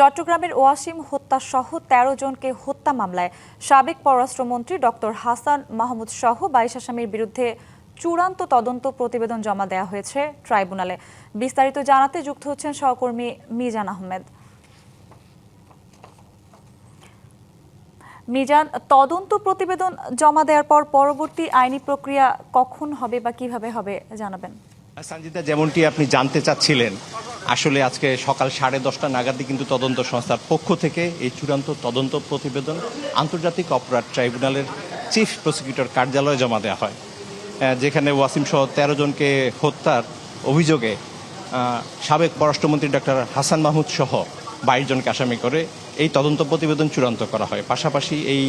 চট্টগ্রামের ওয়াসিম হত্যাসহ ১৩ জনকে হত্যা মামলায় সাবেক পররাষ্ট্রমন্ত্রী ডক্টর হাসান মাহমুদ সহ ২২ আসামির বিরুদ্ধে চূড়ান্ত তদন্ত প্রতিবেদন জমা দেওয়া হয়েছে ট্রাইব্যুনালে। বিস্তারিত জানাতে যুক্ত হচ্ছেন সহকর্মী মিজান আহমেদ। মিজান, তদন্ত প্রতিবেদন জমা দেওয়ার পর পরবর্তী আইনি প্রক্রিয়া কখন হবে বা কিভাবে হবে জানাবেন? সঞ্জিতা, যেমনটি আপনি জানতে চাচ্ছিলেন, আসলে আজকে সকাল 10:30 নাগাদই কিন্তু তদন্ত সংস্থার পক্ষ থেকে এই চূড়ান্ত তদন্ত প্রতিবেদন আন্তর্জাতিক অপরাধ ট্রাইব্যুনালের চিফ প্রসিকিউটর কার্যালয়ে জমা দেওয়া হয়, যেখানে ওয়াসিম সহ ১৩ জনকে হত্যার অভিযোগে সাবেক পররাষ্ট্রমন্ত্রী ডক্টর হাসান মাহমুদ সহ ২২ জনকে আসামি করে এই তদন্ত প্রতিবেদন চূড়ান্ত করা হয়। পাশাপাশি এই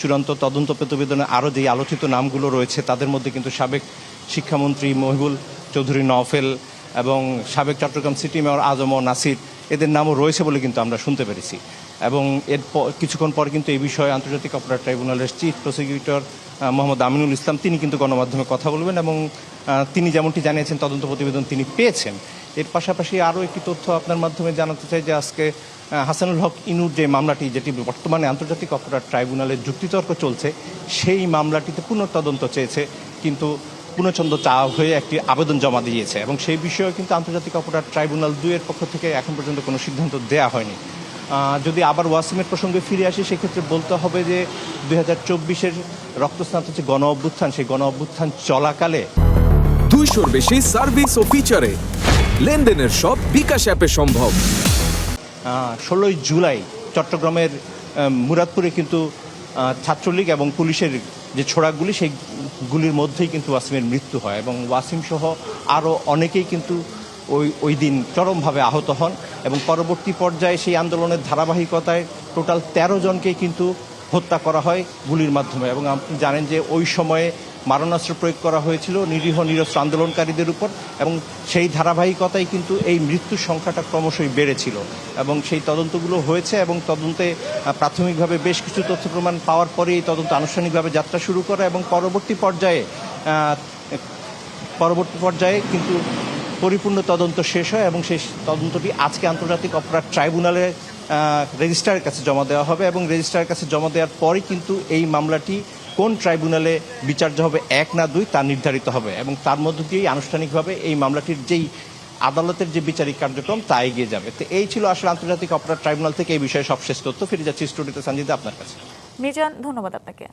চূড়ান্ত তদন্ত প্রতিবেদনে আরও যে আলোচিত নামগুলো রয়েছে তাদের মধ্যে কিন্তু সাবেক শিক্ষামন্ত্রী মহিবুল চৌধুরী নওফেল এবং সাবেক চট্টগ্রাম সিটি মেয়র আজম ও নাসির, এদের নামও রয়েছে বলে কিন্তু আমরা শুনতে পেরেছি। এবং এর কিছুক্ষণ পর কিন্তু এই বিষয়ে আন্তর্জাতিক অপরাধ ট্রাইব্যুনালের চিফ প্রসিকিউটর মোহাম্মদ আমিনুল ইসলাম তিনি কিন্তু গণমাধ্যমে কথা বলবেন এবং তিনি যেমনটি জানিয়েছেন তদন্ত প্রতিবেদন তিনি পেয়েছেন। এর পাশাপাশি আরও একটি তথ্য আপনার মাধ্যমে জানাতে চাই যে আজকে হাসানুল হক ইনুর যে মামলাটি, যেটি বর্তমানে আন্তর্জাতিক অপরাধ ট্রাইব্যুনালের যুক্তিতর্ক চলছে, সেই মামলাটিতে পুনঃতদন্ত চেয়েছে, কিন্তু পুনঃচন্দ চাওয়া হয়ে একটি আবেদন জমা দিয়েছে এবং সেই বিষয়ে কিন্তু আন্তর্জাতিক অপরাধ ট্রাইব্যুনাল ২-এর পক্ষ থেকে এখন পর্যন্ত কোনো সিদ্ধান্ত দেওয়া হয়নি। যদি আবার ওয়াসিমের প্রসঙ্গে ফিরে আসি, সেক্ষেত্রে বলতে হবে যে ২০২৪-এর রক্তস্নাত যে গণ অভ্যুত্থান, সেই গণ অভ্যুত্থান চলাকালে ২০০-র বেশি সার্ভিস ও ফিচারে লেনদেনের সব বিকাশ অ্যাপে সম্ভব। ১৬ই জুলাই চট্টগ্রামের মুরাদপুরে কিন্তু ছাত্রলীগ এবং পুলিশের যে ছোড়াগুলি, সেই গুলির মধ্যেই কিন্তু ওয়াসিমের মৃত্যু হয় এবং ওয়াসিম সহ আরও অনেকেই কিন্তু ওই দিন চরমভাবে আহত হন এবং পরবর্তী পর্যায়ে সেই আন্দোলনের ধারাবাহিকতায় টোটাল ১৩ জনকেই কিন্তু হত্যা করা হয় গুলির মাধ্যমে। এবং আপনি জানেন যে ওই সময়ে মারণাস্ত্র প্রয়োগ করা হয়েছিল নিরীহ নিরস্ত্র আন্দোলনকারীদের উপর এবং সেই ধারাবাহিকতায় কিন্তু এই মৃত্যুর সংখ্যাটা ক্রমশই বেড়েছিল এবং সেই তদন্তগুলো হয়েছে এবং তদন্তে প্রাথমিকভাবে বেশ কিছু তথ্য প্রমাণ পাওয়ার পরে এই তদন্ত আনুষ্ঠানিকভাবে যাত্রা শুরু করে এবং পরবর্তী পর্যায়ে কিন্তু পরিপূর্ণ তদন্ত শেষ হয় এবং সেই তদন্তটি আজকে আন্তর্জাতিক অপরাধ ট্রাইব্যুনালের রেজিস্ট্রারের কাছে জমা দেওয়া হবে এবং রেজিস্ট্রারের কাছে জমা দেওয়ার পরই কিন্তু এই মামলাটি কোন ট্রাইব্যুনালে বিচার্য হবে, ১ না ২, তা নির্ধারিত হবে এবং তার মধ্য দিয়েই আনুষ্ঠানিকভাবে এই মামলাটির যেই আদালতের যে বিচারিক কার্যক্রম তা এগিয়ে যাবে। তো এই ছিল আসলে আন্তর্জাতিক অপরাধ ট্রাইব্যুনাল থেকে এই বিষয়ে সবশেষ তথ্য। ফিরে যাচ্ছি স্টুডিওতে সঞ্জিদা আপনার কাছে। মিজান, ধন্যবাদ আপনাকে।